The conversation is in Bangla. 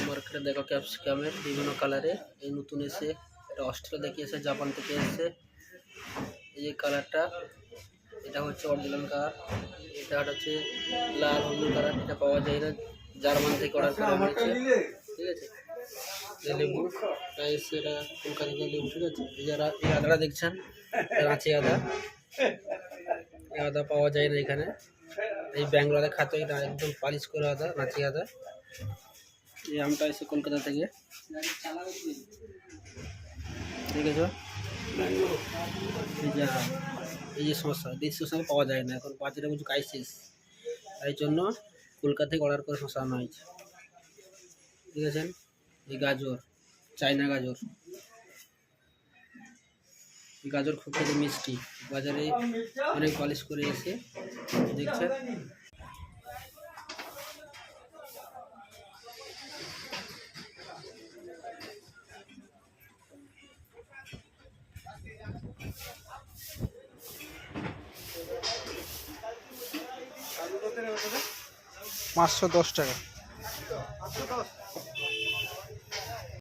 মার্কেটে দেখো ক্যাপসিকামের বিভিন্ন কালারের, এই নতুন এসে, এটা অস্ট্রেলিয়া থেকে এসে, জাপান থেকে এসে। এই যে কালারটা, এটা হচ্ছে অরিজিনাল কালার, এটা হচ্ছে লাল হলুদ কালার, এটা পাওয়া যায় না, জার্মান থেকে অর্ডার করা হয়েছে। ঠিক আছে, লেবু এসে, এটা কলকাতা লেবু। ঠিক আছে, এই যারা এই আদাটা দেখছেন, রাঁচি আদা, এই আদা পাওয়া যায় না এখানে, এই ব্যাঙ্গালোরে খাতে, এটা একদম পালিশ করে আদা, রাঁচি আদা। এই আমটা এসে কলকাতা থেকে, ঠিক আছে। এই যে শসা, দেশি শসা পাওয়া যায় না এখন, বাজারে বুঝি ক্রাইসিস, তাই জন্য কলকাতা থেকে অর্ডার করে শসা আনা হয়েছে। ঠিক আছে, এই গাজর, চায়না গাজর, গাজর খুব খেতে মিষ্টি, বাজারে অনেক পলিশ করে এসে দেখছেন। $510